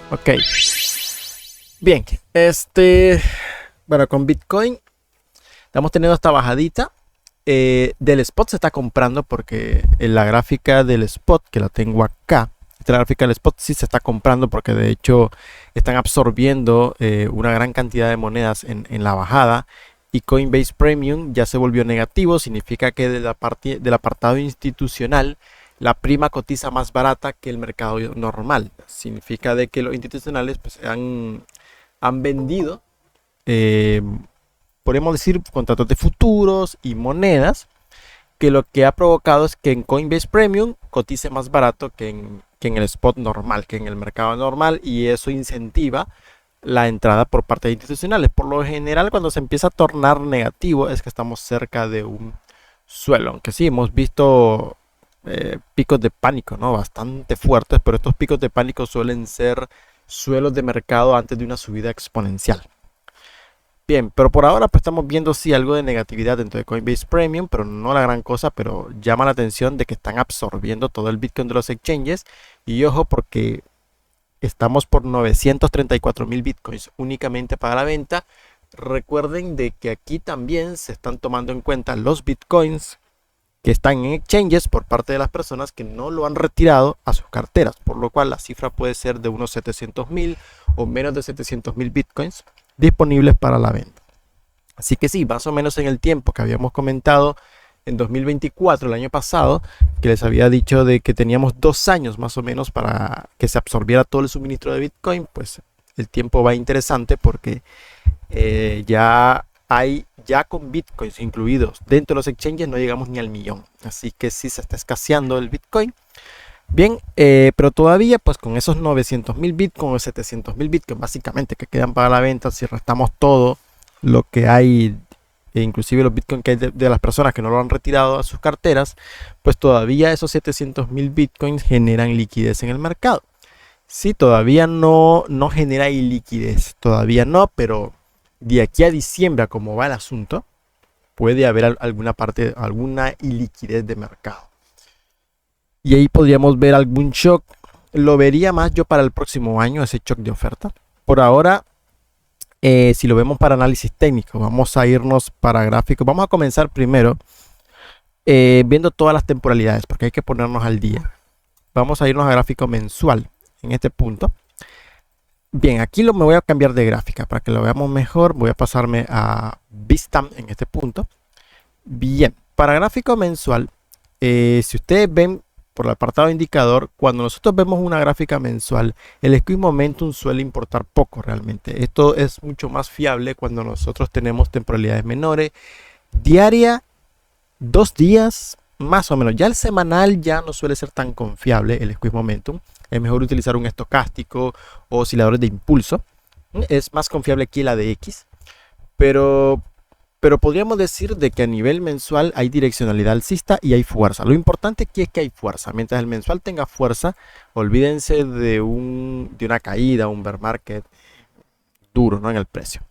Ok. Bien, bueno, con Bitcoin estamos teniendo esta bajadita. Del spot se está comprando porque en la gráfica del spot, que la tengo acá, esta gráfica del spot sí se está comprando porque de hecho están absorbiendo una gran cantidad de monedas en la bajada, y Coinbase Premium ya se volvió negativo. Significa que del apartado institucional la prima cotiza más barata que el mercado normal. Significa de que los institucionales pues, han vendido, eh, podemos decir, contratos de futuros y monedas, que lo que ha provocado es que en Coinbase Premium cotice más barato que en el spot normal, que en el mercado normal, y eso incentiva la entrada por parte de institucionales. Por lo general, cuando se empieza a tornar negativo es que estamos cerca de un suelo, aunque sí hemos visto picos de pánico, ¿no? Bastante fuertes, pero estos picos de pánico suelen ser suelos de mercado antes de una subida exponencial. Bien, pero por ahora pues estamos viendo sí algo de negatividad dentro de Coinbase Premium, pero no la gran cosa. Pero llama la atención de que están absorbiendo todo el Bitcoin de los exchanges. Y ojo, porque estamos por 934.000 Bitcoins únicamente para la venta. Recuerden de que aquí también se están tomando en cuenta los Bitcoins que están en exchanges por parte de las personas que no lo han retirado a sus carteras, por lo cual la cifra puede ser de unos 700.000 o menos de 700.000 Bitcoins disponibles para la venta. Así que sí, más o menos en el tiempo que habíamos comentado en 2024, el año pasado, que les había dicho de que teníamos 2 años más o menos para que se absorbiera todo el suministro de Bitcoin, pues el tiempo va interesante porque ya con Bitcoins incluidos dentro de los exchanges no llegamos ni al millón. Así que sí se está escaseando el Bitcoin. Bien, pero todavía pues con esos 900.000 Bitcoin o 700.000 Bitcoin básicamente que quedan para la venta, si restamos todo lo que hay, e inclusive los Bitcoin que hay de las personas que no lo han retirado a sus carteras, pues todavía esos 700.000 Bitcoins generan liquidez en el mercado. Sí, todavía no genera liquidez, todavía no, pero de aquí a diciembre, a cómo va el asunto, puede haber alguna iliquidez de mercado. Y ahí podríamos ver algún shock. Lo vería más yo para el próximo año, ese shock de oferta. Por ahora, si lo vemos para análisis técnico, vamos a irnos para gráficos. Vamos a comenzar primero viendo todas las temporalidades, porque hay que ponernos al día. Vamos a irnos a gráfico mensual en este punto. Bien, aquí me voy a cambiar de gráfica para que lo veamos mejor. Voy a pasarme a Bitstamp en este punto. Bien, para gráfico mensual, si ustedes ven por el apartado indicador, cuando nosotros vemos una gráfica mensual, el squeeze momentum suele importar poco realmente. Esto es mucho más fiable cuando nosotros tenemos temporalidades menores, diaria, 2 días, más o menos. Ya el semanal ya no suele ser tan confiable el squeeze momentum. Es mejor utilizar un estocástico o osciladores de impulso. Es más confiable aquí la de X. Pero podríamos decir de que a nivel mensual hay direccionalidad alcista y hay fuerza. Lo importante aquí es que hay fuerza. Mientras el mensual tenga fuerza, olvídense de una caída, un bear market duro, ¿no?, en el precio.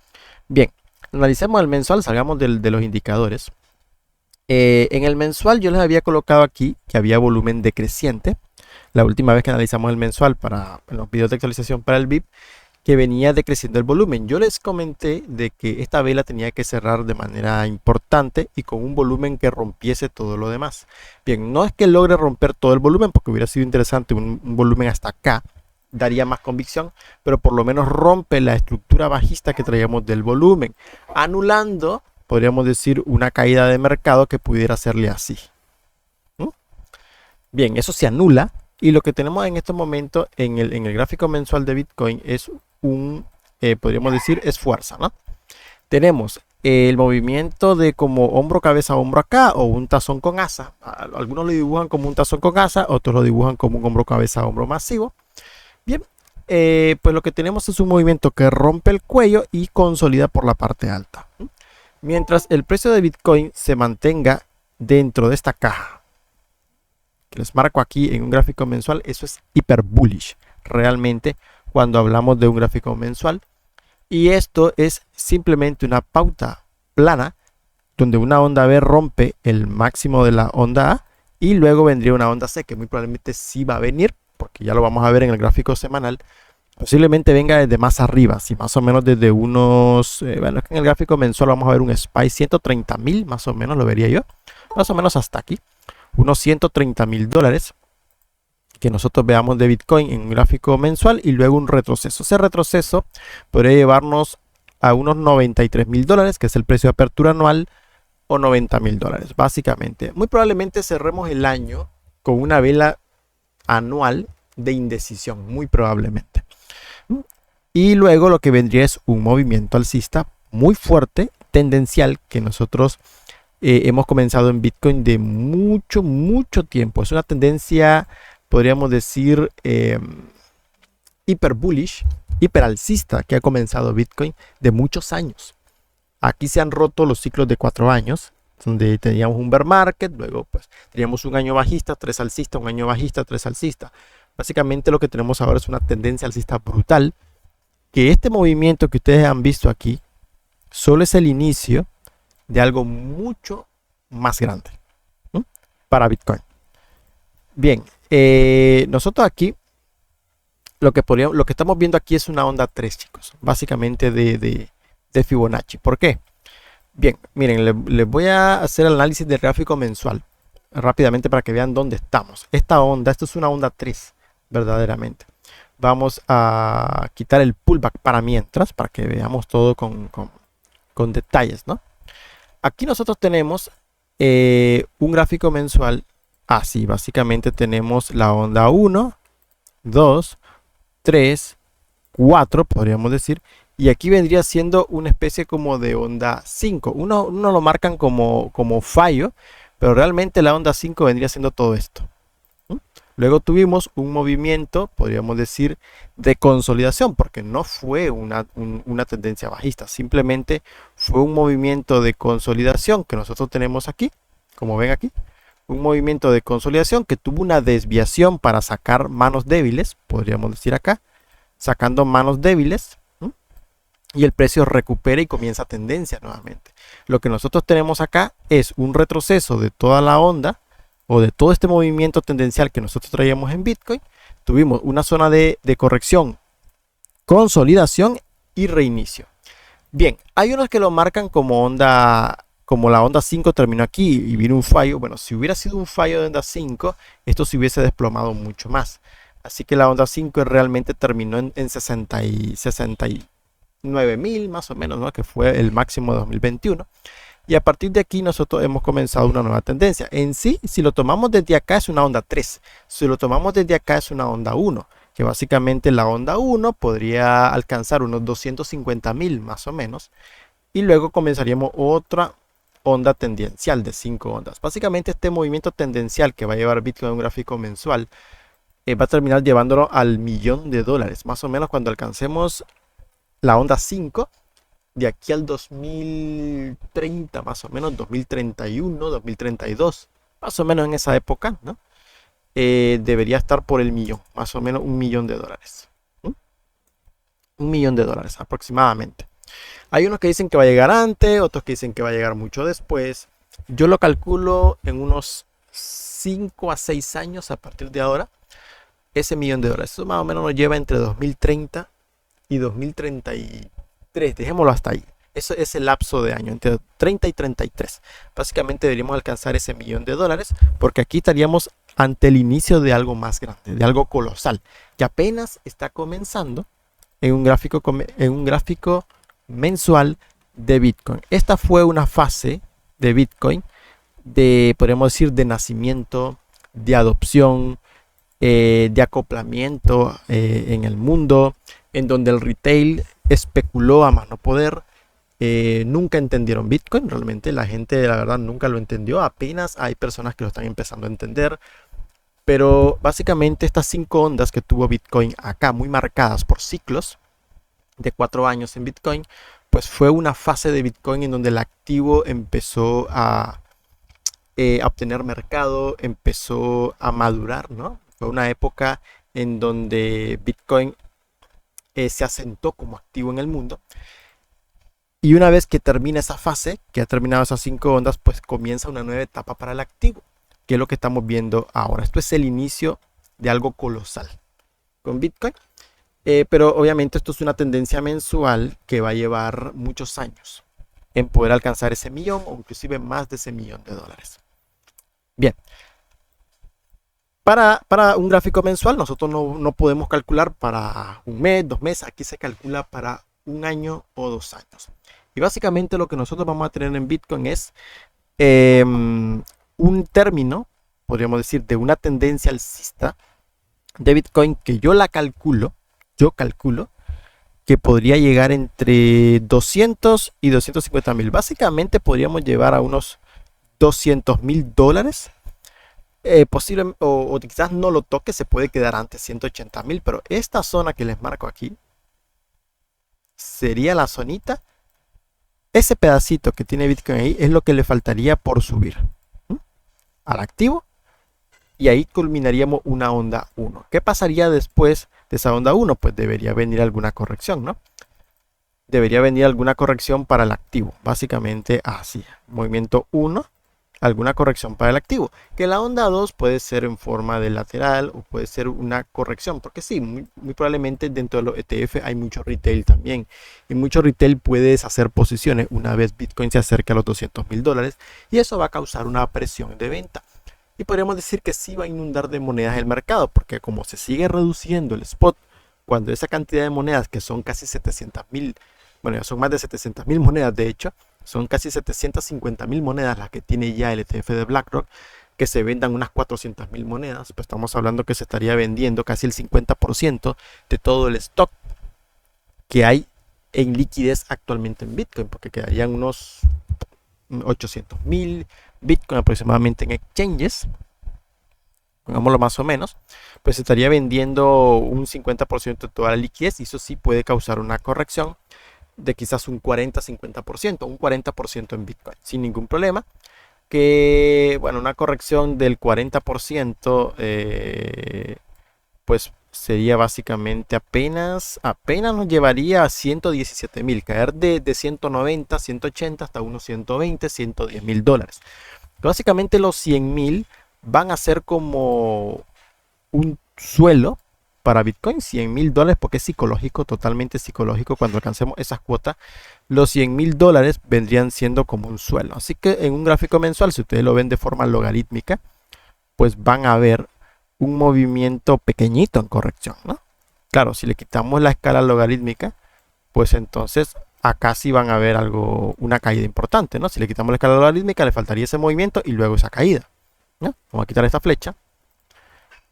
Bien, analicemos el mensual, salgamos de los indicadores. En el mensual yo les había colocado aquí que había volumen decreciente. La última vez que analizamos el mensual en los videos de actualización para el VIP, que venía decreciendo el volumen. Yo les comenté de que esta vela tenía que cerrar de manera importante y con un volumen que rompiese todo lo demás. Bien, no es que logre romper todo el volumen, porque hubiera sido interesante un volumen hasta acá, daría más convicción, pero por lo menos rompe la estructura bajista que traíamos del volumen, anulando, podríamos decir, una caída de mercado que pudiera hacerle así. Bien, eso se anula. Y lo que tenemos en estos momentos en el gráfico mensual de Bitcoin es podríamos decir, es fuerza, ¿no? Tenemos el movimiento de como hombro, cabeza, hombro acá, o un tazón con asa. Algunos lo dibujan como un tazón con asa, otros lo dibujan como un hombro, cabeza, hombro masivo. Bien, pues lo que tenemos es un movimiento que rompe el cuello y consolida por la parte alta. Mientras el precio de Bitcoin se mantenga dentro de esta caja, que les marco aquí en un gráfico mensual, eso es hiper bullish realmente cuando hablamos de un gráfico mensual. Y esto es simplemente una pauta plana donde una onda B rompe el máximo de la onda A y luego vendría una onda C, que muy probablemente sí va a venir, porque ya lo vamos a ver en el gráfico semanal, Posiblemente venga desde más arriba, si más o menos desde unos, bueno, en el gráfico mensual vamos a ver un SPY 130.000, más o menos lo vería yo, más o menos hasta aquí, unos 130.000 dólares que nosotros veamos de Bitcoin en un gráfico mensual y luego un retroceso. Ese retroceso podría llevarnos a unos 93.000 dólares, que es el precio de apertura anual, o 90.000 dólares, básicamente. Muy probablemente cerremos el año con una vela anual de indecisión, muy probablemente. Y luego lo que vendría es un movimiento alcista muy fuerte, tendencial, que nosotros hemos comenzado en Bitcoin de mucho tiempo. Es una tendencia, podríamos decir, hiper bullish, hiper alcista que ha comenzado Bitcoin de muchos años. Aquí se han roto los ciclos de 4 años, donde teníamos un bear market, luego pues teníamos un año bajista, 3 alcistas, un año bajista, 3 alcistas. Básicamente lo que tenemos ahora es una tendencia alcista brutal, que este movimiento que ustedes han visto aquí solo es el inicio de algo mucho más grande, ¿no?, para Bitcoin. Bien, nosotros aquí lo que estamos viendo aquí es una onda 3, chicos, básicamente de Fibonacci. ¿Por qué? Bien, miren, les voy a hacer el análisis del gráfico mensual rápidamente para que vean dónde estamos. Esta onda, esto es una onda 3, verdaderamente. Vamos a quitar el pullback para mientras, para que veamos todo con detalles, ¿no? Aquí nosotros tenemos un gráfico mensual así. Básicamente tenemos la onda 1, 2, 3, 4, podríamos decir. Y aquí vendría siendo una especie como de onda 5. Uno lo marcan como fallo, pero realmente la onda 5 vendría siendo todo esto. Luego tuvimos un movimiento, podríamos decir, de consolidación, porque no fue una tendencia bajista, simplemente fue un movimiento de consolidación que nosotros tenemos aquí, como ven aquí, un movimiento de consolidación que tuvo una desviación para sacar manos débiles, podríamos decir acá, sacando manos débiles, y el precio recupera y comienza tendencia nuevamente. Lo que nosotros tenemos acá es un retroceso de toda la onda, o de todo este movimiento tendencial que nosotros traíamos en Bitcoin. Tuvimos una zona de corrección, consolidación y reinicio. Bien, hay unos que lo marcan como onda, como la onda 5 terminó aquí y vino un fallo. Bueno, si hubiera sido un fallo de onda 5, esto se hubiese desplomado mucho más. Así que la onda 5 realmente terminó en 69.000 más o menos, ¿no?, que fue el máximo de 2021. Y a partir de aquí nosotros hemos comenzado una nueva tendencia. En sí, si lo tomamos desde acá es una onda 3. Si lo tomamos desde acá es una onda 1. Que básicamente la onda 1 podría alcanzar unos 250.000 más o menos. Y luego comenzaríamos otra onda tendencial de 5 ondas. Básicamente este movimiento tendencial que va a llevar Bitcoin en un gráfico mensual va a terminar llevándolo al $1.000.000. Más o menos cuando alcancemos la onda 5. De aquí al 2030, más o menos, 2031, 2032, más o menos en esa época, ¿no?, debería estar por el millón, más o menos $1.000.000. $1.000.000 aproximadamente. Hay unos que dicen que va a llegar antes, otros que dicen que va a llegar mucho después. Yo lo calculo en unos 5 a 6 años a partir de ahora, ese $1.000.000. Eso más o menos nos lleva entre 2030 y 2033. Dejémoslo hasta ahí. Eso es el lapso de año, entre 30 y 33. Básicamente deberíamos alcanzar ese $1.000.000, porque aquí estaríamos ante el inicio de algo más grande, de algo colosal, que apenas está comenzando en un gráfico mensual de Bitcoin. Esta fue una fase de Bitcoin podríamos decir, de nacimiento, de adopción, de acoplamiento en el mundo, en donde el retail especuló a más no poder. Nunca entendieron Bitcoin, realmente la gente, la verdad, nunca lo entendió. Apenas hay personas que lo están empezando a entender. Pero básicamente estas 5 ondas que tuvo Bitcoin acá, muy marcadas por ciclos de 4 años en Bitcoin, pues fue una fase de Bitcoin en donde el activo empezó a obtener mercado, empezó a madurar, ¿no? Fue una época en donde Bitcoin se asentó como activo en el mundo. Y una vez que termina esa fase, que ha terminado esas 5 ondas, pues comienza una nueva etapa para el activo, que es lo que estamos viendo ahora. Esto es el inicio de algo colosal con Bitcoin. Pero obviamente esto es una tendencia mensual que va a llevar muchos años en poder alcanzar ese millón o inclusive más de ese millón de dólares. Bien, para un gráfico mensual nosotros no podemos calcular para un mes, 2 meses, aquí se calcula para un año o 2 años. Y básicamente lo que nosotros vamos a tener en Bitcoin es un término, podríamos decir, de una tendencia alcista de Bitcoin que yo calculo que podría llegar entre 200 y 250 mil. Básicamente podríamos llevar a unos 200 mil dólares. Posible, o quizás no lo toque, se puede quedar antes 180 mil, pero esta zona que les marco aquí sería la zonita. Ese pedacito que tiene Bitcoin ahí es lo que le faltaría por subir al activo. Y ahí culminaríamos una onda 1. ¿Qué pasaría después de esa onda 1? Pues debería venir alguna corrección, ¿no? Debería venir alguna corrección para el activo. Básicamente así. Movimiento 1, alguna corrección para el activo. Que la onda 2 puede ser en forma de lateral o puede ser una corrección. Porque sí, muy probablemente dentro de los ETF hay mucho retail también. Y mucho retail puede deshacer posiciones una vez Bitcoin se acerque a los 200 mil dólares. Y eso va a causar una presión de venta. Y podríamos decir que sí va a inundar de monedas el mercado, porque como se sigue reduciendo el spot, cuando esa cantidad de monedas, que son casi 700 mil, bueno, son más de 700 mil monedas de hecho, son casi 750 mil monedas las que tiene ya el ETF de BlackRock, que se vendan unas 400 mil monedas, pues estamos hablando que se estaría vendiendo casi el 50% de todo el stock que hay en liquidez actualmente en Bitcoin, porque quedarían unos 800 mil Bitcoin aproximadamente en exchanges, pongámoslo más o menos, pues estaría vendiendo un 50% de toda la liquidez y eso sí puede causar una corrección de quizás un 40-50%, un 40% en Bitcoin, sin ningún problema. Que, bueno, una corrección del 40%, pues sería básicamente apenas nos llevaría a 117 mil, caer de 190, 180 hasta unos 120, 110 mil dólares. Básicamente los 100 mil van a ser como un suelo para Bitcoin, 100 mil dólares, porque es psicológico, totalmente psicológico. Cuando alcancemos esas cuotas, los 100 mil dólares vendrían siendo como un suelo. Así que en un gráfico mensual, si ustedes lo ven de forma logarítmica, pues van a ver un movimiento pequeñito en corrección, ¿no? Claro, si le quitamos la escala logarítmica, pues entonces acá sí van a ver una caída importante, ¿no? Si le quitamos la escala logarítmica, le faltaría ese movimiento y luego esa caída, ¿no? Vamos a quitar esta flecha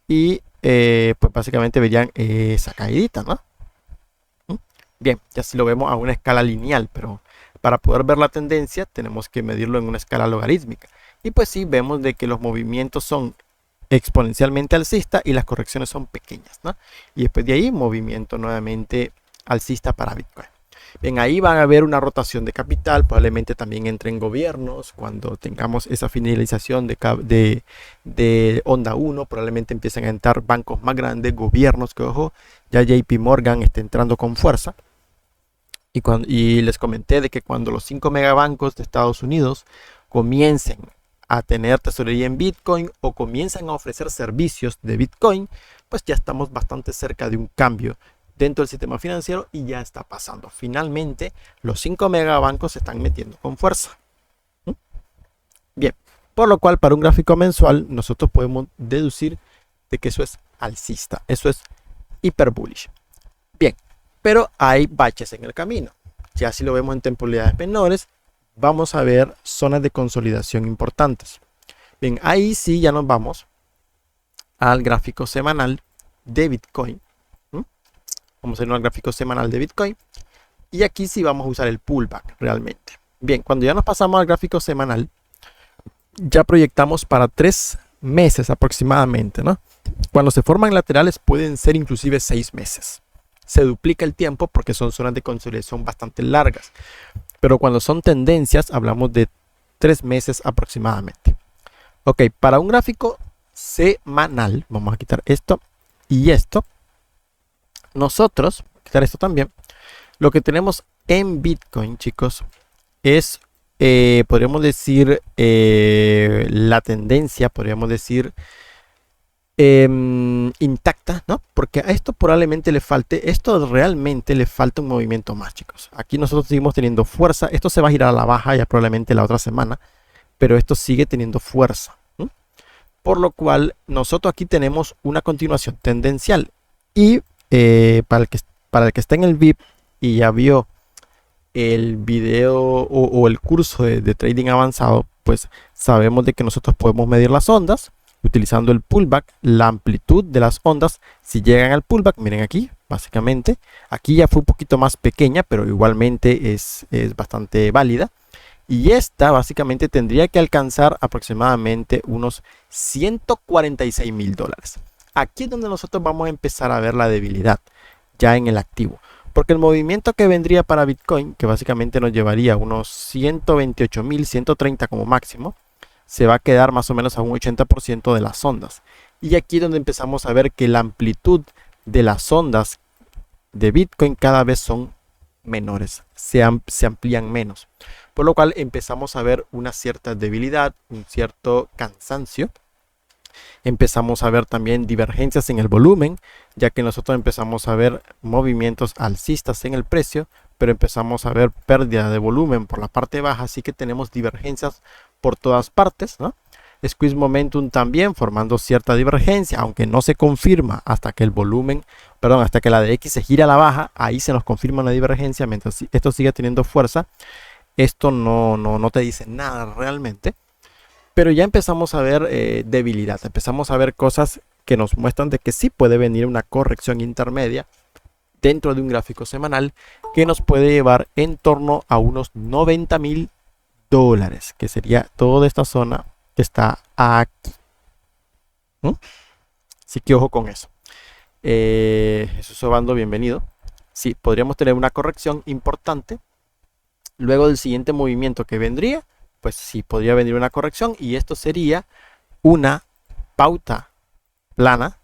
y pues básicamente verían esa caídita, ¿no? Bien, ya si lo vemos a una escala lineal, pero para poder ver la tendencia tenemos que medirlo en una escala logarítmica. Y pues sí, vemos de que los movimientos son exponencialmente alcista y las correcciones son pequeñas, ¿no? Y después de ahí movimiento nuevamente alcista para Bitcoin. Bien, ahí van a haber una rotación de capital, probablemente también entren gobiernos cuando tengamos esa finalización de onda 1, probablemente empiecen a entrar bancos más grandes, gobiernos, que ojo, ya JP Morgan está entrando con fuerza. Y les comenté de que cuando los 5 megabancos de Estados Unidos comiencen a tener tesorería en Bitcoin o comienzan a ofrecer servicios de Bitcoin, pues ya estamos bastante cerca de un cambio dentro del sistema financiero y ya está pasando. Finalmente, los 5 megabancos se están metiendo con fuerza. Bien, por lo cual para un gráfico mensual nosotros podemos deducir de que eso es alcista, eso es hiper bullish. Bien, pero hay baches en el camino. Ya si lo vemos en temporalidades menores, vamos a ver zonas de consolidación importantes. Bien, ahí sí ya nos vamos al gráfico semanal de Bitcoin. Vamos a ir al gráfico semanal de Bitcoin. Y aquí sí vamos a usar el pullback realmente. Bien, cuando ya nos pasamos al gráfico semanal, ya proyectamos para 3 meses aproximadamente, ¿no? Cuando se forman laterales pueden ser inclusive 6 meses. Se duplica el tiempo porque son zonas de consolidación bastante largas. Pero cuando son tendencias, hablamos de 3 meses aproximadamente. Ok, para un gráfico semanal, vamos a quitar esto y esto. Nosotros, quitar esto también, lo que tenemos en Bitcoin, chicos, es, podríamos decir, la tendencia, podríamos decir, intacta, ¿no? Porque a esto probablemente le falte, esto realmente le falta un movimiento más, chicos. Aquí nosotros seguimos teniendo fuerza, esto se va a girar a la baja ya probablemente la otra semana, pero esto sigue teniendo fuerza, ¿no? Por lo cual nosotros aquí tenemos una continuación tendencial y para el que está en el VIP y ya vio el video o el curso de trading avanzado, pues sabemos de que nosotros podemos medir las ondas utilizando el pullback, la amplitud de las ondas. Si llegan al pullback, miren aquí, básicamente, aquí ya fue un poquito más pequeña, pero igualmente es bastante válida. Y esta básicamente tendría que alcanzar aproximadamente unos $146,000. Aquí es donde nosotros vamos a empezar a ver la debilidad ya en el activo. Porque el movimiento que vendría para Bitcoin, que básicamente nos llevaría unos 128,000, 130 como máximo, se va a quedar más o menos a un 80% de las ondas. Y aquí es donde empezamos a ver que la amplitud de las ondas de Bitcoin cada vez son menores, se amplían menos. Por lo cual empezamos a ver una cierta debilidad, un cierto cansancio. Empezamos a ver también divergencias en el volumen, ya que nosotros empezamos a ver movimientos alcistas en el precio, pero empezamos a ver pérdida de volumen por la parte baja, así que tenemos divergencias por todas partes, ¿no? Squeeze Momentum también formando cierta divergencia, aunque no se confirma hasta que el volumen, perdón, hasta que la de X se gira a la baja, ahí se nos confirma una divergencia, mientras esto sigue teniendo fuerza. Esto no te dice nada realmente, pero ya empezamos a ver debilidad, empezamos a ver cosas que nos muestran de que sí puede venir una corrección intermedia dentro de un gráfico semanal que nos puede llevar en torno a unos $90,000, que sería toda esta zona que está aquí. Así que ojo con eso. Jesús Obando, bienvenido. Sí, podríamos tener una corrección importante. Luego del siguiente movimiento que vendría, pues sí, podría venir una corrección y esto sería una pauta plana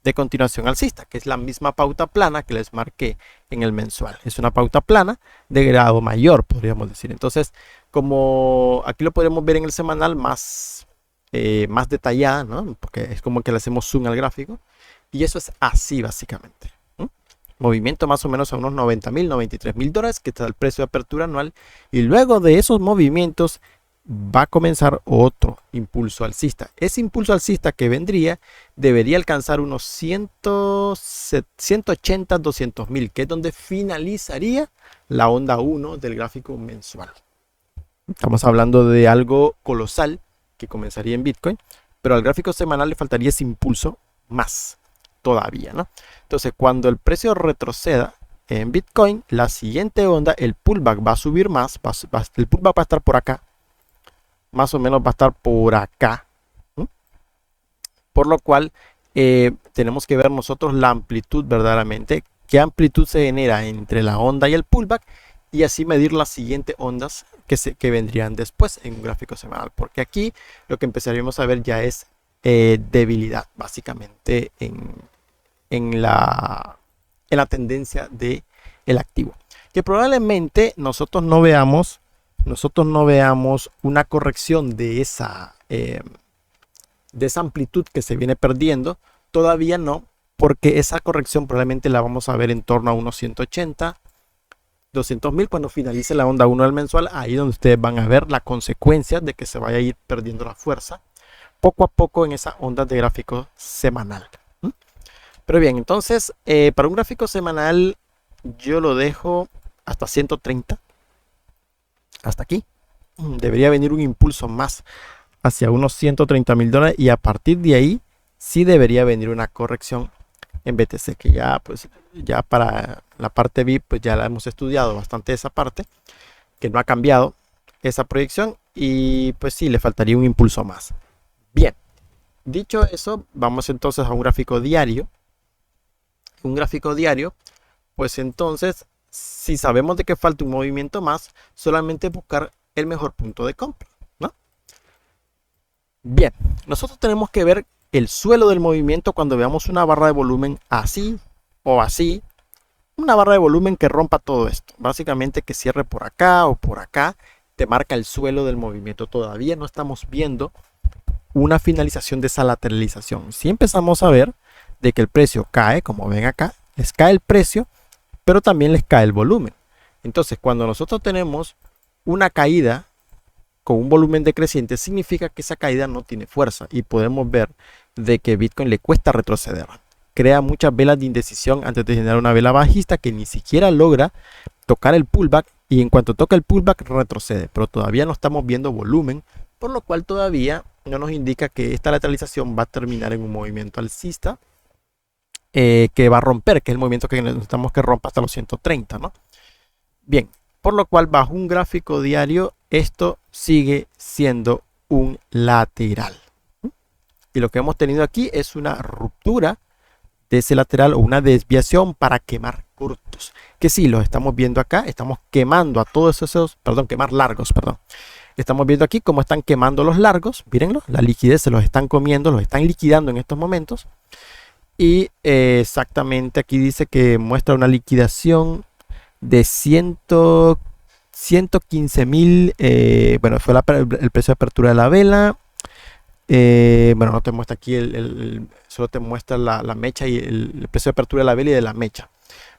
de continuación alcista, que es la misma pauta plana que les marqué en el mensual. Es una pauta plana de grado mayor, podríamos decir. Entonces, como aquí lo podemos ver en el semanal más detallada, ¿no? Porque es como que le hacemos zoom al gráfico. Y eso es así básicamente. Movimiento más o menos a unos $90,000, $93,000, que está el precio de apertura anual. Y luego de esos movimientos va a comenzar otro impulso alcista. Ese impulso alcista que vendría debería alcanzar unos 180, 200,000, que es donde finalizaría la onda 1 del gráfico mensual. Estamos hablando de algo colosal que comenzaría en Bitcoin, pero al gráfico semanal le faltaría ese impulso más todavía, ¿no? Entonces, cuando el precio retroceda en Bitcoin, la siguiente onda, el pullback va a subir más, el pullback va a estar por acá, más o menos va a estar por acá, ¿sí? Por lo cual tenemos que ver nosotros la amplitud verdaderamente, qué amplitud se genera entre la onda y el pullback, y así medir las siguientes ondas que vendrían después en un gráfico semanal, porque aquí lo que empezaríamos a ver ya es debilidad básicamente en la tendencia del activo, que probablemente nosotros no veamos una corrección de esa amplitud que se viene perdiendo. Todavía no, porque esa corrección probablemente la vamos a ver en torno a unos 180, 200,000 cuando finalice la onda 1 del mensual. Ahí donde ustedes van a ver la consecuencia de que se vaya a ir perdiendo la fuerza poco a poco en esa onda de gráfico semanal. Pero bien, entonces para un gráfico semanal yo lo dejo hasta 130. Hasta aquí. Debería venir un impulso más hacia unos $130,000 y a partir de ahí sí debería venir una corrección en BTC, que ya pues ya para la parte VIP pues ya la hemos estudiado bastante, esa parte que no ha cambiado esa proyección, y pues sí le faltaría un impulso más. Bien, dicho eso, vamos entonces a un gráfico diario. Un gráfico diario, pues entonces si sabemos de que falta un movimiento más, solamente buscar el mejor punto de compra, ¿no? Bien, nosotros tenemos que ver el suelo del movimiento cuando veamos una barra de volumen así o así. Una barra de volumen que rompa todo esto, básicamente que cierre por acá o por acá, te marca el suelo del movimiento. Todavía no estamos viendo una finalización de esa lateralización. Si empezamos a ver de que el precio cae, como ven acá, les cae el precio, pero también les cae el volumen. Entonces, cuando nosotros tenemos una caída con un volumen decreciente, significa que esa caída no tiene fuerza y podemos ver de que Bitcoin le cuesta retroceder. Crea muchas velas de indecisión antes de generar una vela bajista que ni siquiera logra tocar el pullback, y en cuanto toca el pullback retrocede, pero todavía no estamos viendo volumen, por lo cual todavía no nos indica que esta lateralización va a terminar en un movimiento alcista que va a romper, que es el movimiento que necesitamos que rompa hasta los 130, ¿no? Bien, por lo cual bajo un gráfico diario esto sigue siendo un lateral. Y lo que hemos tenido aquí es una ruptura de ese lateral o una desviación para quemar cortos. Que sí, los estamos viendo acá, estamos quemando a todos esos, quemar largos, Estamos viendo aquí cómo están quemando los largos, mírenlo, la liquidez se los están comiendo, los están liquidando en estos momentos. Y exactamente aquí dice que muestra una liquidación de 115.000, bueno, fue el precio de apertura de la vela. Bueno, no te muestra aquí, solo te muestra la mecha y el precio de apertura de la vela y de la mecha.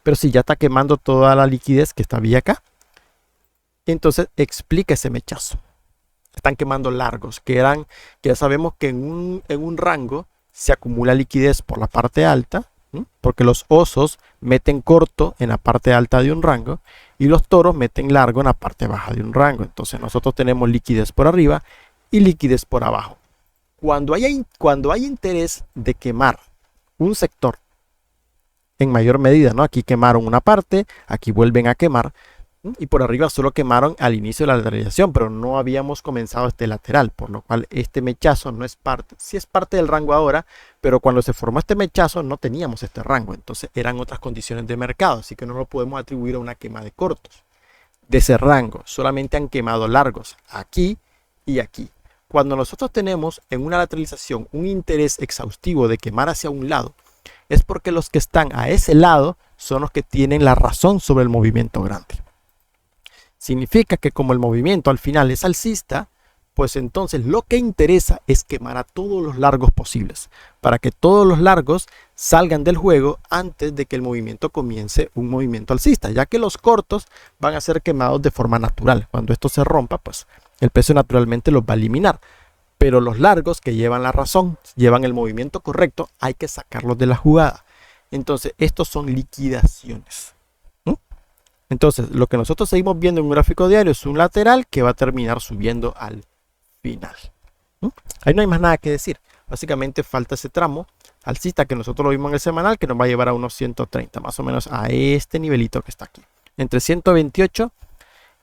Pero si ya está quemando toda la liquidez que estaba acá, entonces explica ese mechazo. Están quemando largos, que ya sabemos que en un rango se acumula liquidez por la parte alta, porque los osos meten corto en la parte alta de un rango y los toros meten largo en la parte baja de un rango. Entonces nosotros tenemos liquidez por arriba y liquidez por abajo. Cuando hay interés de quemar un sector en mayor medida, ¿no? Aquí quemaron una parte, aquí vuelven a quemar, y por arriba solo quemaron al inicio de la lateralización, pero no habíamos comenzado este lateral, por lo cual este mechazo no es parte, sí es parte del rango ahora, pero cuando se formó este mechazo no teníamos este rango, entonces eran otras condiciones de mercado, así que no lo podemos atribuir a una quema de cortos de ese rango, solamente han quemado largos aquí y aquí. Cuando nosotros tenemos en una lateralización un interés exhaustivo de quemar hacia un lado, es porque los que están a ese lado son los que tienen la razón sobre el movimiento grande. Significa que como el movimiento al final es alcista, pues entonces lo que interesa es quemar a todos los largos posibles, para que todos los largos salgan del juego antes de que el movimiento comience un movimiento alcista, ya que los cortos van a ser quemados de forma natural. Cuando esto se rompa, pues el precio naturalmente los va a eliminar, pero los largos que llevan la razón, llevan el movimiento correcto, hay que sacarlos de la jugada. Entonces estos son liquidaciones. Entonces, lo que nosotros seguimos viendo en un gráfico diario es un lateral que va a terminar subiendo al final. Ahí no hay más nada que decir. Básicamente falta ese tramo alcista que nosotros lo vimos en el semanal, que nos va a llevar a unos 130, más o menos a este nivelito que está aquí. Entre 128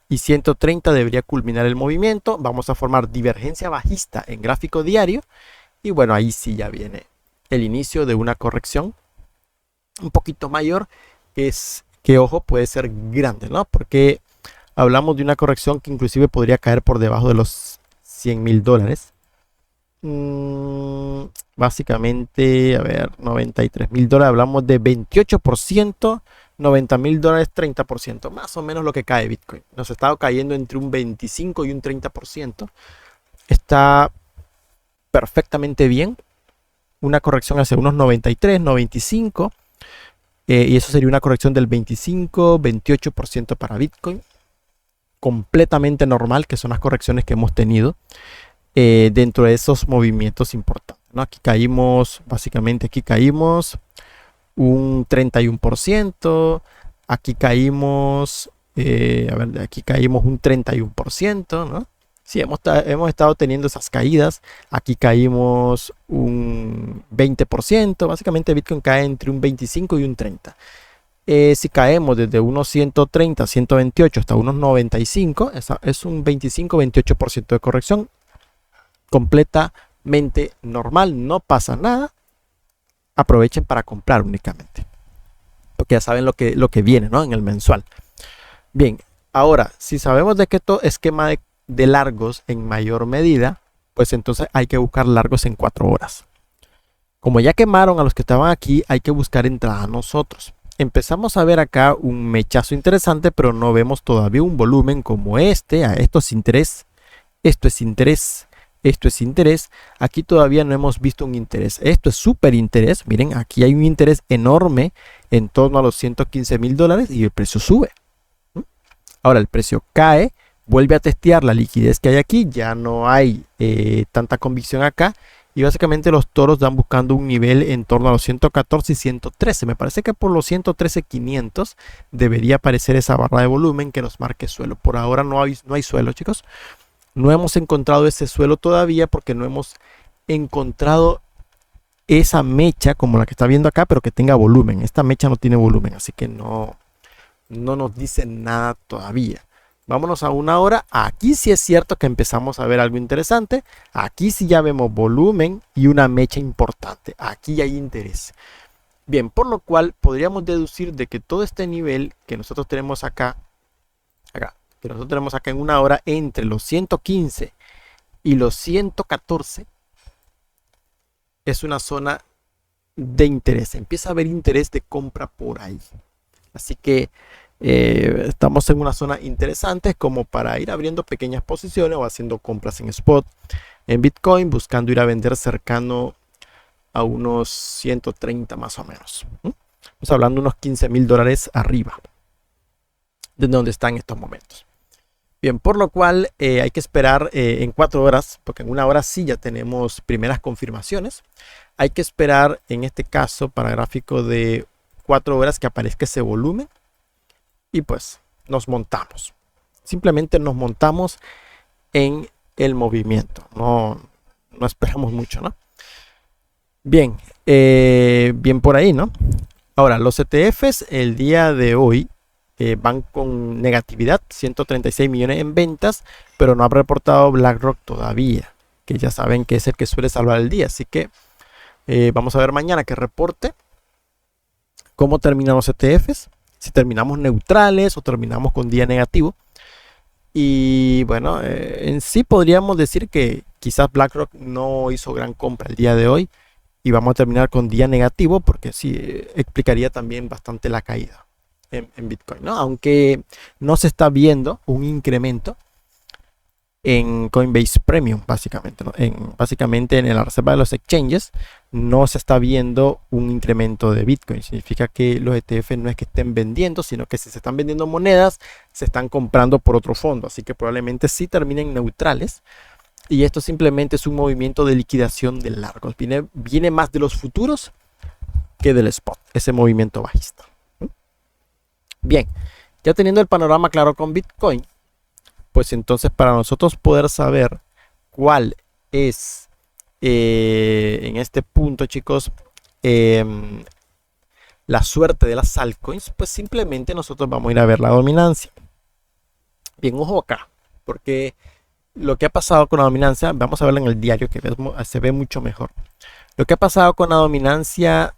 y 130 debería culminar el movimiento. Vamos a formar divergencia bajista en gráfico diario. Y bueno, ahí sí ya viene el inicio de una corrección un poquito mayor, que ojo, puede ser grande, ¿no? Porque hablamos de una corrección que inclusive podría caer por debajo de los $100.000. Básicamente, a ver, $93.000, hablamos de 28%, $90.000, 30%, más o menos lo que cae Bitcoin. Nos ha estado cayendo entre un 25 y un 30%. Está perfectamente bien. Una corrección hacia unos 93, 95. Y eso sería una corrección del 25-28% para Bitcoin. Completamente normal, que son las correcciones que hemos tenido dentro de esos movimientos importantes, ¿no? Aquí caímos, básicamente aquí caímos un 31%. Aquí caímos, aquí caímos un 31%, ¿no? Sí, hemos estado teniendo esas caídas. Aquí caímos un 20%. Básicamente Bitcoin cae entre un 25 y un 30. Si caemos desde unos 130, 128 hasta unos 95, es un 25-28% de corrección. Completamente normal, no pasa nada. Aprovechen para comprar únicamente, porque ya saben lo que viene, ¿no? En el mensual. Bien, ahora, si sabemos de que esto es esquema de largos en mayor medida, pues entonces hay que buscar largos en 4 horas. Como ya quemaron a los que estaban aquí, hay que buscar entrada a nosotros. Empezamos a ver acá un mechazo interesante, pero no vemos todavía un volumen como este. Esto es interés, esto es interés, Esto es interés. Aquí todavía no hemos visto un interés. Esto es súper interés. Miren, aquí hay un interés enorme en torno a los 115 mil dólares y el precio sube. Ahora el precio cae, vuelve a testear la liquidez que hay aquí. Ya no hay tanta convicción acá. Y básicamente los toros están buscando un nivel en torno a los 114 y 113. Me parece que por los 113,500 debería aparecer esa barra de volumen que nos marque suelo. Por ahora no hay suelo, chicos. No hemos encontrado ese suelo todavía porque no hemos encontrado esa mecha como la que está viendo acá, pero que tenga volumen. Esta mecha no tiene volumen, así que no nos dice nada todavía. Vámonos a una hora. Aquí sí es cierto que empezamos a ver algo interesante. Aquí sí ya vemos volumen y una mecha importante. Aquí hay interés. Bien, por lo cual podríamos deducir de que todo este nivel que nosotros tenemos acá, que nosotros tenemos acá en una hora entre los 115 y los 114 es una zona de interés. Empieza a haber interés de compra por ahí. Así que estamos en una zona interesante como para ir abriendo pequeñas posiciones o haciendo compras en spot en Bitcoin, buscando ir a vender cercano a unos 130 más o menos. Estamos hablando de unos 15 mil dólares arriba de donde está en estos momentos. Bien, por lo cual hay que esperar en 4 horas, porque en una hora sí ya tenemos primeras confirmaciones. Hay que esperar en este caso para gráfico de 4 horas que aparezca ese volumen. Y pues nos montamos. Simplemente nos montamos en el movimiento. No esperamos mucho, ¿no? Bien, bien por ahí, ¿no? Ahora, los ETFs el día de hoy van con negatividad, 136 millones en ventas, pero no ha reportado BlackRock todavía, que ya saben que es el que suele salvar el día. Así que vamos a ver mañana que reporte cómo terminan los ETFs. Si terminamos neutrales o terminamos con día negativo. Y bueno, en sí podríamos decir que quizás BlackRock no hizo gran compra el día de hoy y vamos a terminar con día negativo porque sí explicaría también bastante la caída en Bitcoin, ¿no? Aunque no se está viendo un incremento en Coinbase Premium, básicamente, ¿no? Básicamente en la reserva de los exchanges no se está viendo un incremento de Bitcoin. Significa que los ETF no es que estén vendiendo, sino que si se están vendiendo monedas, se están comprando por otro fondo. Así que probablemente sí terminen neutrales. Y esto simplemente es un movimiento de liquidación de largos. Viene más de los futuros que del spot, ese movimiento bajista. Bien, ya teniendo el panorama claro con Bitcoin, pues entonces para nosotros poder saber cuál es en este punto, chicos, la suerte de las altcoins, pues simplemente nosotros vamos a ir a ver la dominancia. Bien, ojo acá, porque lo que ha pasado con la dominancia, vamos a verlo en el diario que se ve mucho mejor. Lo que ha pasado con la dominancia,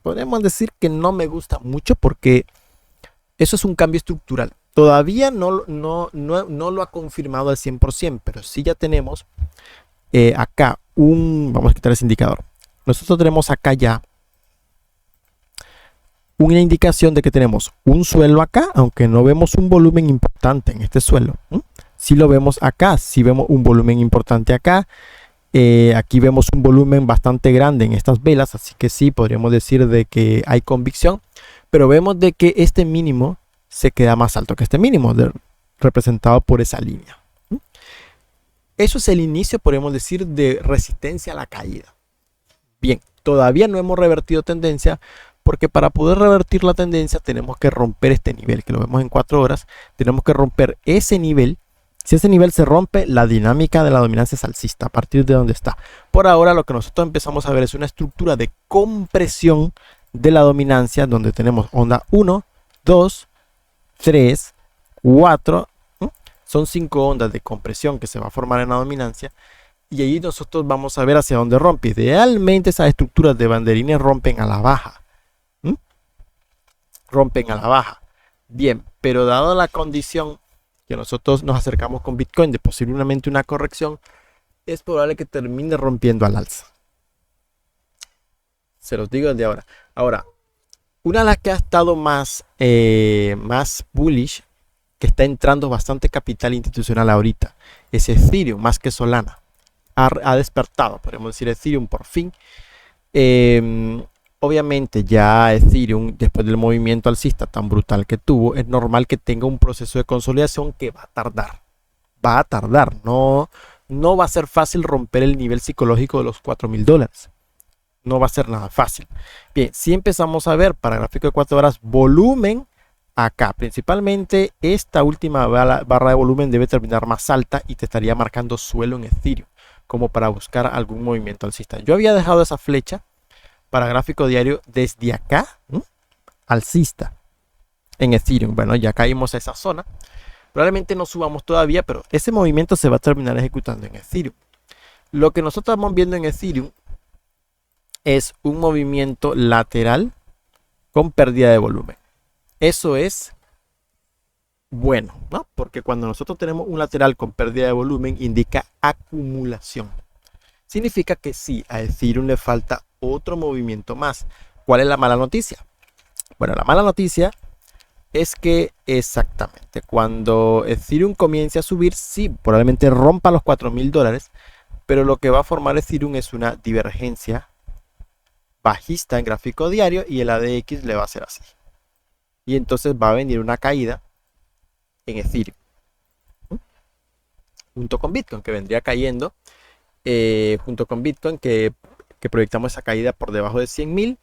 podemos decir que no me gusta mucho porque eso es un cambio estructural. Todavía no lo ha confirmado al 100%, pero sí ya tenemos acá vamos a quitar ese indicador. Nosotros tenemos acá ya una indicación de que tenemos un suelo acá, aunque no vemos un volumen importante en este suelo. Sí lo vemos acá, sí vemos un volumen importante acá. Aquí vemos un volumen bastante grande en estas velas, así que sí, podríamos decir de que hay convicción. Pero vemos de que este mínimo se queda más alto que este mínimo, representado por esa línea. Eso es el inicio, podemos decir, de resistencia a la caída. Bien, todavía no hemos revertido tendencia, porque para poder revertir la tendencia tenemos que romper este nivel, que lo vemos en 4 horas. Tenemos que romper ese nivel. Si ese nivel se rompe, la dinámica de la dominancia es alcista, a partir de donde está. Por ahora, lo que nosotros empezamos a ver es una estructura de compresión de la dominancia, donde tenemos onda 1, 2, 3, 4, son 5 ondas de compresión que se va a formar en la dominancia, y ahí nosotros vamos a ver hacia dónde rompe. Idealmente esas estructuras de banderines rompen a la baja, rompen a la baja. Bien, pero dado la condición que nosotros nos acercamos con Bitcoin de posiblemente una corrección, es probable que termine rompiendo al alza. Se los digo desde ahora. Ahora, una de las que ha estado más bullish que está entrando bastante capital institucional ahorita es Ethereum más que Solana. Ha despertado, podemos decir, Ethereum por fin. Obviamente ya Ethereum, después del movimiento alcista tan brutal que tuvo, es normal que tenga un proceso de consolidación que va a tardar. Va a tardar, no va a ser fácil romper el nivel psicológico de los $4,000. No va a ser nada fácil. Bien, si empezamos a ver para gráfico de 4 horas volumen, acá principalmente esta última barra de volumen debe terminar más alta y te estaría marcando suelo en Ethereum, como para buscar algún movimiento alcista. Yo había dejado esa flecha para gráfico diario desde acá, alcista en Ethereum. Bueno, ya caímos a esa zona. Probablemente no subamos todavía, pero ese movimiento se va a terminar ejecutando en Ethereum. Lo que nosotros estamos viendo en Ethereum es un movimiento lateral con pérdida de volumen. Eso es bueno, ¿no? Porque cuando nosotros tenemos un lateral con pérdida de volumen, indica acumulación. Significa que sí, a Ethereum le falta otro movimiento más. ¿Cuál es la mala noticia? Bueno, la mala noticia es que exactamente cuando Ethereum comience a subir, sí, probablemente rompa los $4,000, pero lo que va a formar Ethereum es una divergencia bajista en gráfico diario y el ADX le va a hacer así. Y entonces va a venir una caída en Ethereum, junto con Bitcoin, que vendría cayendo, junto con Bitcoin, que proyectamos esa caída por debajo de 100,000.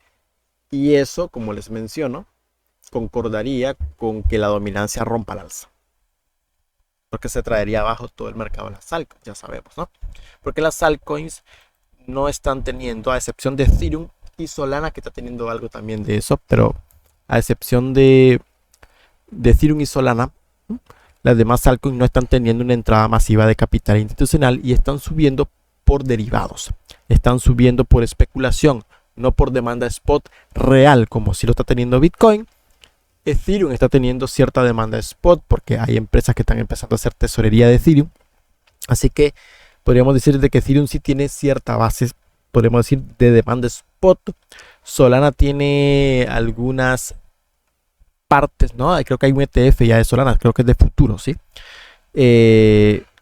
Y eso, como les menciono, concordaría con que la dominancia rompa al alza, porque se traería abajo todo el mercado de las altcoins, ya sabemos, ¿no? Porque las altcoins no están teniendo, a excepción de Ethereum y Solana, que está teniendo algo también de eso, pero a excepción de Ethereum y Solana, las demás altcoins no están teniendo una entrada masiva de capital institucional y están subiendo por derivados, están subiendo por especulación, no por demanda spot real, como si lo está teniendo Bitcoin. Ethereum está teniendo cierta demanda spot porque hay empresas que están empezando a hacer tesorería de Ethereum. Así que podríamos decir de que Ethereum sí tiene cierta base, podemos decir, de demanda spot. Solana tiene algunas partes, ¿no? Creo que hay un ETF ya de Solana, creo que es de futuro, ¿sí?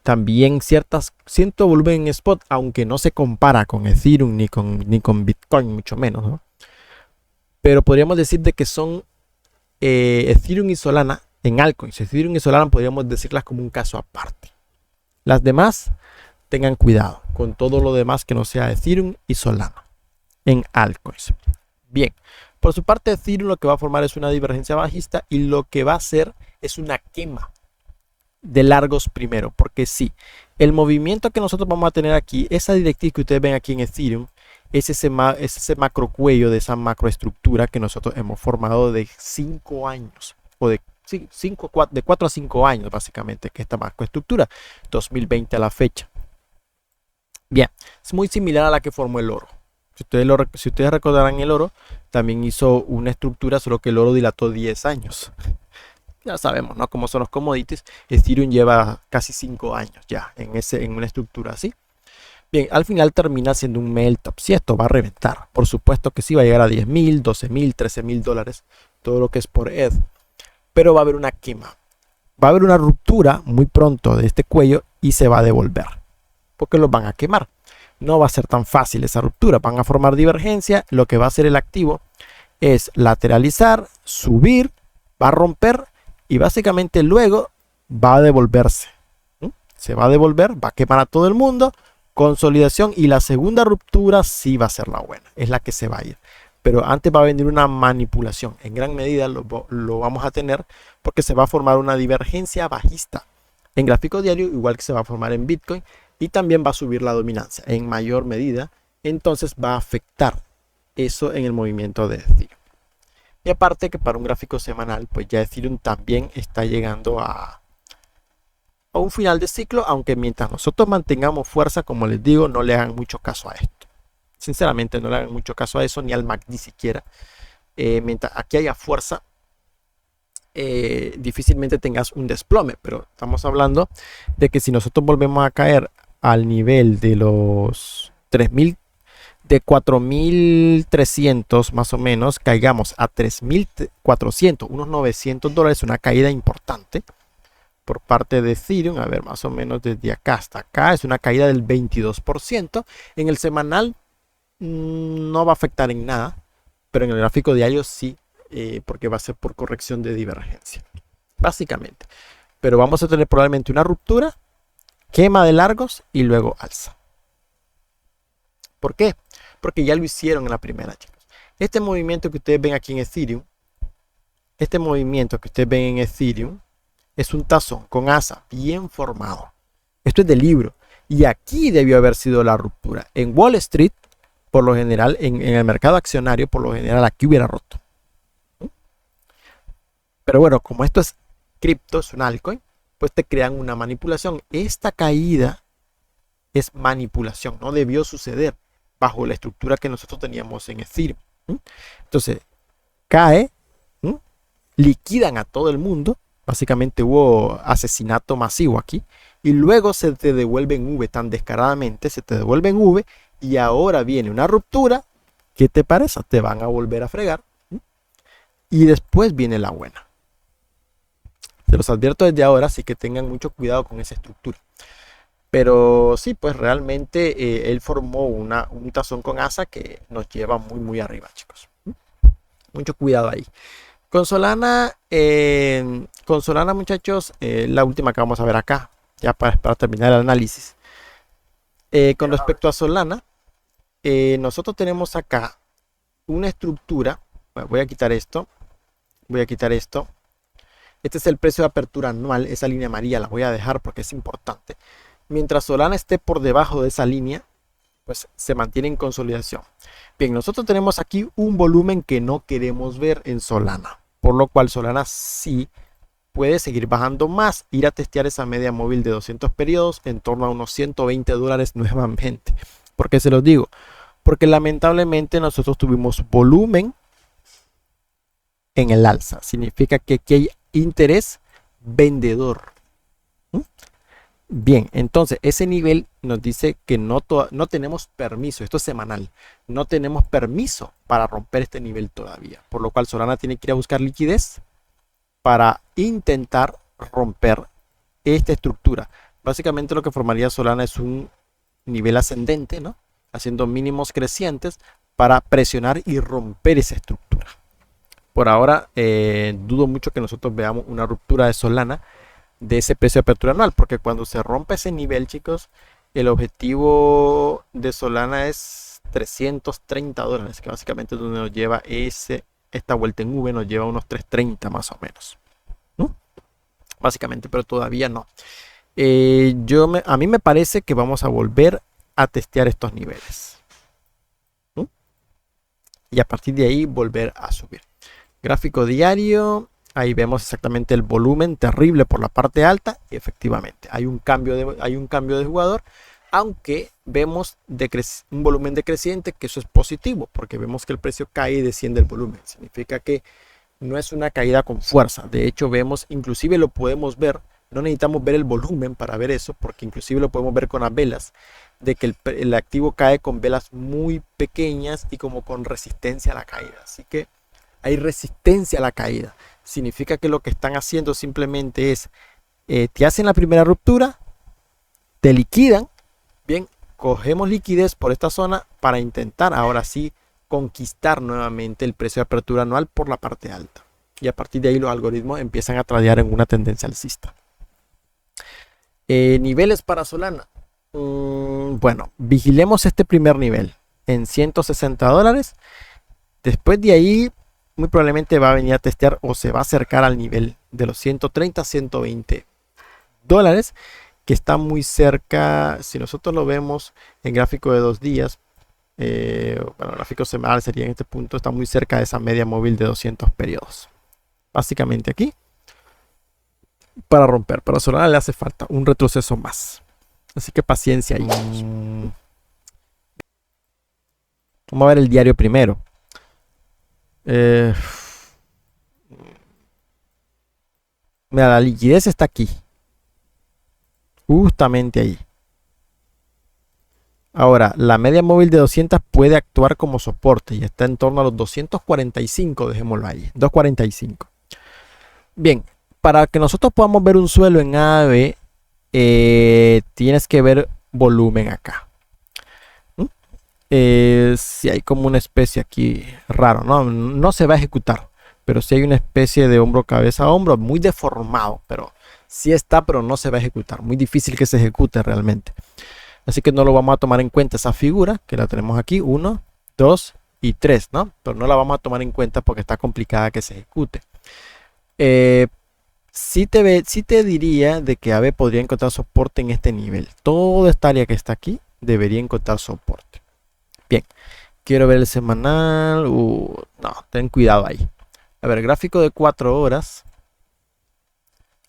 También cierto volumen en spot, aunque no se compara con Ethereum ni con Bitcoin, mucho menos, ¿no? Pero podríamos decir de que son Ethereum y Solana en altcoins. Ethereum y Solana podríamos decirlas como un caso aparte. Las demás, tengan cuidado con todo lo demás que no sea Ethereum y Solana en altcoins. Bien, por su parte Ethereum lo que va a formar es una divergencia bajista y lo que va a hacer es una quema de largos primero, porque sí, el movimiento que nosotros vamos a tener aquí, esa directriz que ustedes ven aquí en Ethereum, es ese macro cuello de esa macroestructura que nosotros hemos formado de 5 años, o de 4 a 5 años básicamente, que esta macroestructura, 2020 a la fecha. Bien, es muy similar a la que formó el oro. Si ustedes recordarán, el oro también hizo una estructura, solo que el oro dilató 10 años. Ya sabemos, ¿no? Cómo son los commodities. Ethereum lleva casi 5 años ya en una estructura así. Bien, al final termina siendo un melt up. Si esto va a reventar, por supuesto que sí va a llegar a 10,000, 12,000, 13,000 dólares, todo lo que es por ETH. Pero va a haber una quema. Va a haber una ruptura muy pronto de este cuello y se va a devolver, porque los van a quemar. No va a ser tan fácil esa ruptura. Van a formar divergencia. Lo que va a hacer el activo es lateralizar, subir, va a romper y básicamente luego va a devolverse. Se va a devolver, va a quemar a todo el mundo. Consolidación y la segunda ruptura sí va a ser la buena. Es la que se va a ir. Pero antes va a venir una manipulación. En gran medida lo vamos a tener porque se va a formar una divergencia bajista en gráfico diario, igual que se va a formar en Bitcoin. Y también va a subir la dominancia en mayor medida. Entonces va a afectar eso en el movimiento de Ethereum. Y aparte que para un gráfico semanal, pues ya Ethereum también está llegando a un final de ciclo. Aunque mientras nosotros mantengamos fuerza, como les digo, no le hagan mucho caso a esto. Sinceramente no le hagan mucho caso a eso, ni al MACD siquiera. Mientras aquí haya fuerza, difícilmente tengas un desplome. Pero estamos hablando de que si nosotros volvemos a caer al nivel de los 3,000, de 4,300 más o menos, caigamos a 3,400, unos $900, una caída importante. por parte de Ethereum. A ver, más o menos desde acá hasta acá es una caída del 22%. En el semanal no va a afectar en nada, pero en el gráfico diario sí, porque va a ser por corrección de divergencia, básicamente. Pero vamos a tener probablemente una ruptura, quema de largos y luego alza. ¿Por qué? Porque ya lo hicieron en la primera, chicos. Este movimiento que ustedes ven aquí en Ethereum, es un tazón con asa bien formado. Esto es de libro. Y aquí debió haber sido la ruptura. En Wall Street, por lo general, en el mercado accionario, por lo general, aquí hubiera roto. Pero bueno, como esto es cripto, es un altcoin, pues te crean una manipulación. Esta caída es manipulación, no debió suceder bajo la estructura que nosotros teníamos en Ethereum. Entonces, cae, liquidan a todo el mundo. Básicamente hubo asesinato masivo aquí. Y luego se te devuelve en V tan descaradamente, se te devuelve en V. Y ahora viene una ruptura. ¿Qué te parece? Te van a volver a fregar. Y después viene la buena. Se los advierto desde ahora, así que tengan mucho cuidado con esa estructura. Pero sí, pues realmente él formó un tazón con asa que nos lleva muy, muy arriba, chicos. Mucho cuidado ahí. Con Solana, muchachos, la última que vamos a ver acá, ya para terminar el análisis. Con respecto a Solana, nosotros tenemos acá una estructura. Bueno, voy a quitar esto. Este es el precio de apertura anual. Esa línea amarilla la voy a dejar porque es importante. Mientras Solana esté por debajo de esa línea, pues se mantiene en consolidación. Bien, nosotros tenemos aquí un volumen que no queremos ver en Solana, por lo cual Solana sí puede seguir bajando más, ir a testear esa media móvil de 200 periodos en torno a unos $120 nuevamente. ¿Por qué se los digo? Porque lamentablemente nosotros tuvimos volumen en el alza. Significa que aquí hay interés vendedor. Bien, entonces ese nivel nos dice que no tenemos permiso, esto es semanal, no tenemos permiso para romper este nivel todavía, por lo cual Solana tiene que ir a buscar liquidez para intentar romper esta estructura. Básicamente lo que formaría Solana es un nivel ascendente, ¿no? Haciendo mínimos crecientes para presionar y romper esa estructura. Por ahora dudo mucho que nosotros veamos una ruptura de Solana de ese precio de apertura anual, porque cuando se rompe ese nivel, chicos, el objetivo de Solana es $330, que básicamente es donde nos lleva esta vuelta en V, nos lleva a unos 330 más o menos, ¿no? Básicamente, pero todavía no. A mí me parece que vamos a volver a testear estos niveles, ¿no? Y a partir de ahí volver a subir. Gráfico diario. Ahí vemos exactamente el volumen terrible por la parte alta. Y efectivamente hay un cambio de jugador. Aunque vemos un volumen decreciente, que eso es positivo. Porque vemos que el precio cae y desciende el volumen. Significa que no es una caída con fuerza. De hecho vemos, inclusive lo podemos ver. No necesitamos ver el volumen para ver eso. Porque inclusive lo podemos ver con las velas. De que el activo cae con velas muy pequeñas y como con resistencia a la caída. Así que hay resistencia a la caída. Significa que lo que están haciendo simplemente es, te hacen la primera ruptura, te liquidan, bien, cogemos liquidez por esta zona para intentar ahora sí conquistar nuevamente el precio de apertura anual por la parte alta. Y a partir de ahí los algoritmos empiezan a tradear en una tendencia alcista. Niveles para Solana. Bueno, vigilemos este primer nivel en $160. Después de ahí muy probablemente va a venir a testear o se va a acercar al nivel de los 130 $120, que está muy cerca. Si nosotros lo vemos en gráfico de 2 días, bueno, gráfico semanal sería en este punto, está muy cerca de esa media móvil de 200 periodos. Básicamente aquí, para romper, para Solana le hace falta un retroceso más. Así que paciencia ahí. Vamos a ver el diario primero. Mira, la liquidez está aquí, justamente ahí. Ahora, la media móvil de 200 puede actuar como soporte y está en torno a los 245, dejémoslo ahí, 245. Bien, para que nosotros podamos ver un suelo en AVE, tienes que ver volumen acá. Si hay como una especie aquí raro, ¿no? No se va a ejecutar, pero si hay una especie de hombro, cabeza, hombro, muy deformado, pero sí está, pero no se va a ejecutar. Muy difícil que se ejecute realmente. Así que no lo vamos a tomar en cuenta esa figura, que la tenemos aquí, 1, 2 y 3, ¿no? Pero no la vamos a tomar en cuenta porque está complicada que se ejecute. Sí te diría de que AVE podría encontrar soporte en este nivel. Toda esta área que está aquí debería encontrar soporte. Bien, quiero ver el semanal. No, ten cuidado ahí. A ver, gráfico de 4 horas.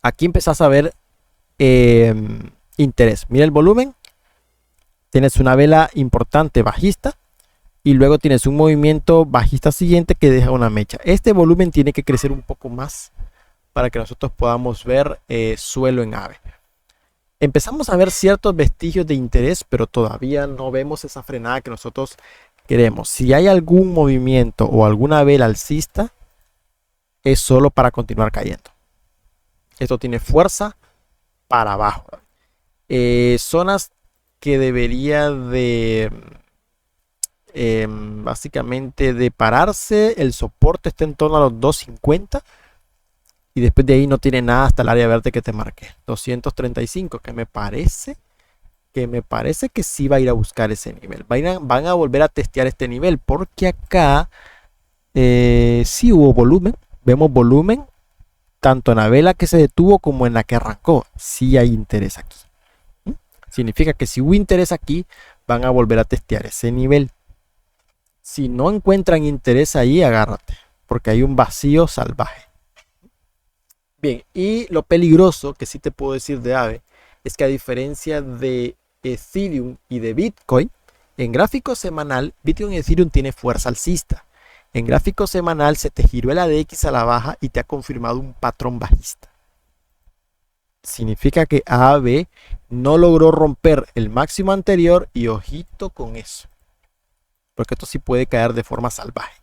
Aquí empezás a ver interés. Mira el volumen. Tienes una vela importante bajista. Y luego tienes un movimiento bajista siguiente que deja una mecha. Este volumen tiene que crecer un poco más para que nosotros podamos ver suelo en AVE. Empezamos a ver ciertos vestigios de interés, pero todavía no vemos esa frenada que nosotros queremos. Si hay algún movimiento o alguna vela alcista, es solo para continuar cayendo. Esto tiene fuerza para abajo. Zonas que debería de básicamente de pararse, el soporte está en torno a los 250 y después de ahí no tiene nada hasta el área verde que te marqué, 235, que me parece que sí va a ir a buscar ese nivel. Van a volver a testear este nivel porque acá sí hubo volumen. Vemos volumen tanto en la vela que se detuvo como en la que arrancó. Sí hay interés aquí. Significa que si hubo interés aquí, van a volver a testear ese nivel. Si no encuentran interés ahí, agárrate, porque hay un vacío salvaje. Bien, y lo peligroso que sí te puedo decir de AVE es que a diferencia de Ethereum y de Bitcoin, en gráfico semanal, Bitcoin y Ethereum tiene fuerza alcista. En gráfico semanal se te giró el ADX a la baja y te ha confirmado un patrón bajista. Significa que AVE no logró romper el máximo anterior y ojito con eso. Porque esto sí puede caer de forma salvaje.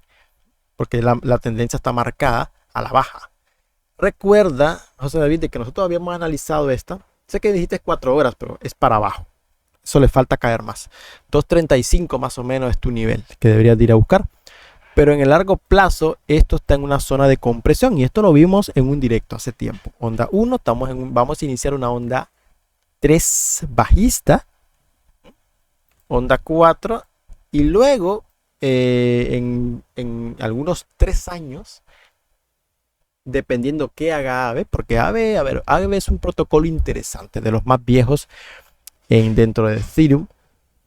Porque la tendencia está marcada a la baja. Recuerda, José David, de que nosotros habíamos analizado esta. Sé que dijiste 4 horas, pero es para abajo. Eso le falta caer más. 2.35 más o menos es tu nivel que deberías de ir a buscar. Pero en el largo plazo, esto está en una zona de compresión. Y esto lo vimos en un directo hace tiempo. Onda 1, vamos a iniciar una onda 3 bajista. Onda 4. Y luego, en algunos 3 años, dependiendo qué haga AVE, porque AVE es un protocolo interesante, de los más viejos dentro de Ethereum,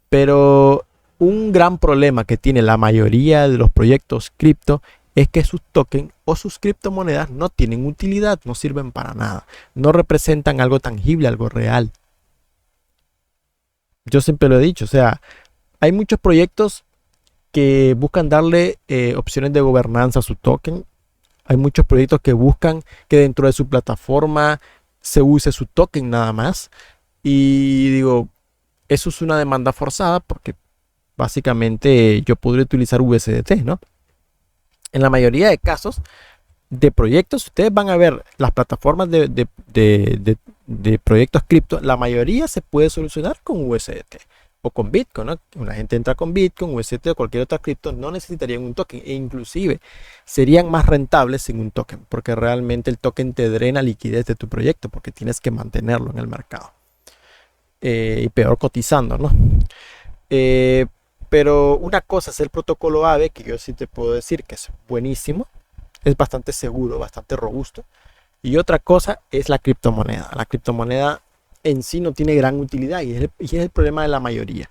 pero un gran problema que tiene la mayoría de los proyectos cripto es que sus tokens o sus criptomonedas no tienen utilidad, no sirven para nada, no representan algo tangible, algo real. Yo siempre lo he dicho, o sea, hay muchos proyectos que buscan darle opciones de gobernanza a su token. Hay muchos proyectos que buscan que dentro de su plataforma se use su token nada más. Y digo, eso es una demanda forzada porque básicamente yo podría utilizar USDT, ¿no? En la mayoría de casos de proyectos, ustedes van a ver las plataformas de proyectos cripto, la mayoría se puede solucionar con USDT o con Bitcoin, ¿no? Una gente entra con Bitcoin, USDT o cualquier otra cripto, no necesitarían un token e inclusive serían más rentables sin un token, porque realmente el token te drena liquidez de tu proyecto porque tienes que mantenerlo en el mercado. Y peor cotizando, ¿no? Pero una cosa es el protocolo AVE, que yo sí te puedo decir que es buenísimo, es bastante seguro, bastante robusto. Y otra cosa es la criptomoneda. La criptomoneda en sí no tiene gran utilidad y es el problema de la mayoría.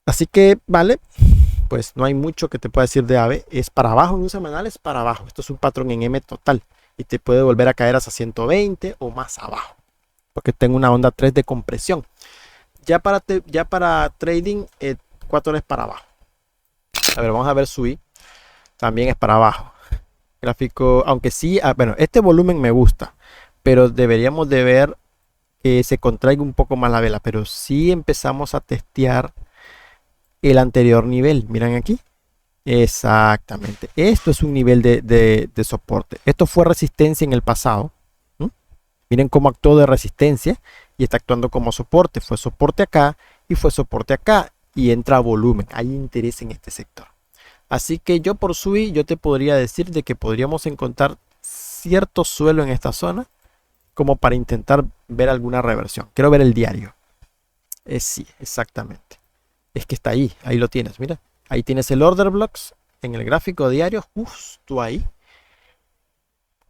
Así que, vale, pues no hay mucho que te pueda decir de AVE. Es para abajo en un semanal, es para abajo. Esto es un patrón en M total y te puede volver a caer hasta 120 o más abajo, porque tengo una onda 3 de compresión. Ya para trading, 4 horas para abajo. A ver, vamos a ver SUI. También es para abajo. Gráfico, aunque sí, bueno, este volumen me gusta, pero deberíamos de ver que se contraiga un poco más la vela, pero sí empezamos a testear el anterior nivel. Miren aquí, Exactamente. Esto es un nivel de soporte. Esto fue resistencia en el pasado. ¿Mm? Miren cómo actuó de resistencia y está actuando como soporte. Fue soporte acá y fue soporte acá. Y entra volumen. Hay interés en este sector. Así que yo por SUI, yo te podría decir de que podríamos encontrar cierto suelo en esta zona como para intentar ver alguna reversión. Quiero ver el diario. Sí, exactamente. Es que está ahí, ahí lo tienes, mira. Ahí tienes el order blocks en el gráfico diario, justo ahí.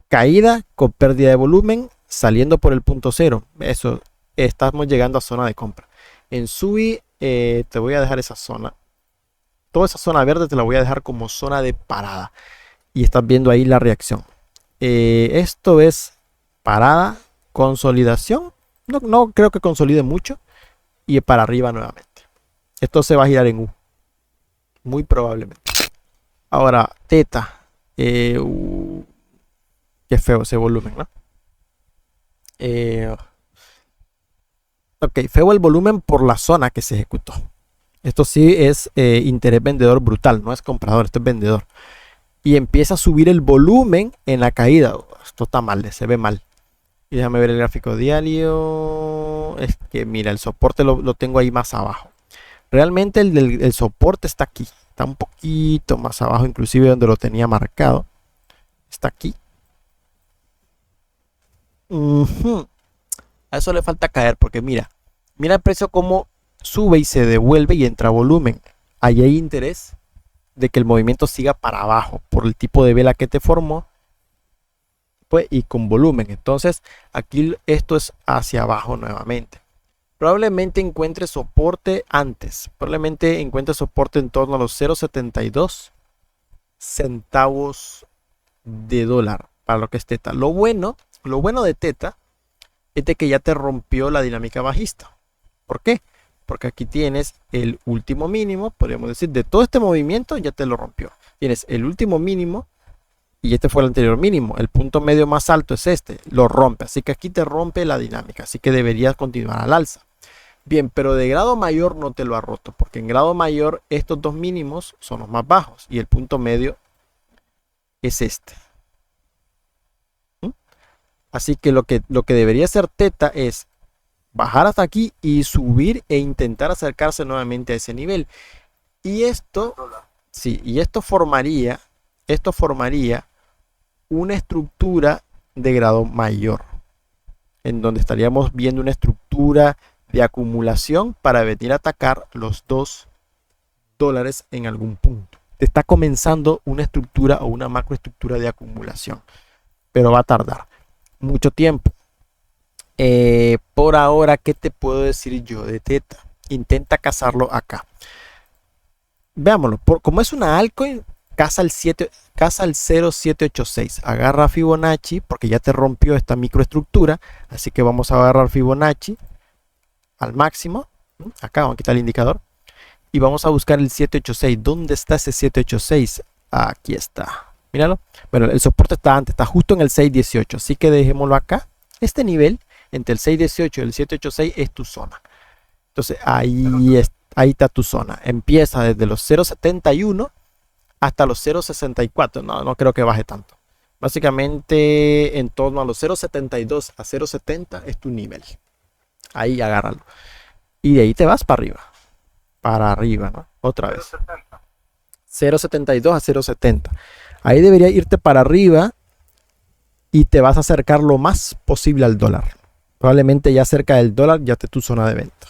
Caída con pérdida de volumen, saliendo por el punto cero. Eso, estamos llegando a zona de compra. En SUI te voy a dejar esa zona. Toda esa zona verde te la voy a dejar como zona de parada. Y estás viendo ahí la reacción. Esto es parada, consolidación. No creo que consolide mucho. Y para arriba nuevamente. Esto se va a girar en U. Muy probablemente. Ahora, teta. Qué feo ese volumen, ¿no? Ok, feo el volumen por la zona que se ejecutó. Esto sí es interés vendedor brutal, no es comprador, esto es vendedor. Y empieza a subir el volumen en la caída. Esto está mal, se ve mal. Y déjame ver el gráfico diario. Es que mira, el soporte lo tengo ahí más abajo. Realmente el soporte está aquí. Está un poquito más abajo, inclusive donde lo tenía marcado. Está aquí. A eso le falta caer porque mira el precio como sube y se devuelve y entra volumen. Ahí hay interés de que el movimiento siga para abajo por el tipo de vela que te formó, pues, y con volumen. Entonces aquí esto es hacia abajo nuevamente. Probablemente encuentre soporte antes. Probablemente encuentre soporte en torno a los 0.72 centavos de dólar para lo que es teta. Lo bueno de teta es de que ya te rompió la dinámica bajista. ¿Por qué? Porque aquí tienes el último mínimo, podríamos decir, de todo este movimiento ya te lo rompió. Tienes el último mínimo y este fue el anterior mínimo. El punto medio más alto es este, lo rompe. Así que aquí te rompe la dinámica, así que deberías continuar al alza. Bien, pero de grado mayor no te lo ha roto, porque en grado mayor estos dos mínimos son los más bajos y el punto medio es este. Así que lo que debería hacer teta es bajar hasta aquí y subir e intentar acercarse nuevamente a ese nivel. Y esto, sí, y esto formaría una estructura de grado mayor, en donde estaríamos viendo una estructura de acumulación para venir a atacar los $2 en algún punto. Te está comenzando una estructura o una macroestructura de acumulación, pero va a tardar mucho tiempo. Por ahora, ¿qué te puedo decir yo de teta? Intenta cazarlo acá. Veámoslo, como es una altcoin, caza el 0.786. Agarra Fibonacci porque ya te rompió esta microestructura, así que vamos a agarrar Fibonacci al máximo. Acá vamos a quitar el indicador y vamos a buscar el 786. ¿Dónde está ese 786? Aquí está. Míralo. Bueno, el soporte está antes, está justo en el 618, así que dejémoslo acá. Este nivel entre el 618 y el 786 es tu zona. Entonces ahí está tu zona. Empieza desde los 0.71 hasta los 0.64. No creo que baje tanto. Básicamente en torno a los 0.72 a 0.70 es tu nivel. Ahí agárralo. Y de ahí te vas para arriba. Para arriba, ¿no? Otra vez. 0.72 a 0.70. Ahí debería irte para arriba y te vas a acercar lo más posible al dólar. Probablemente ya cerca del dólar ya esté tu zona de venta.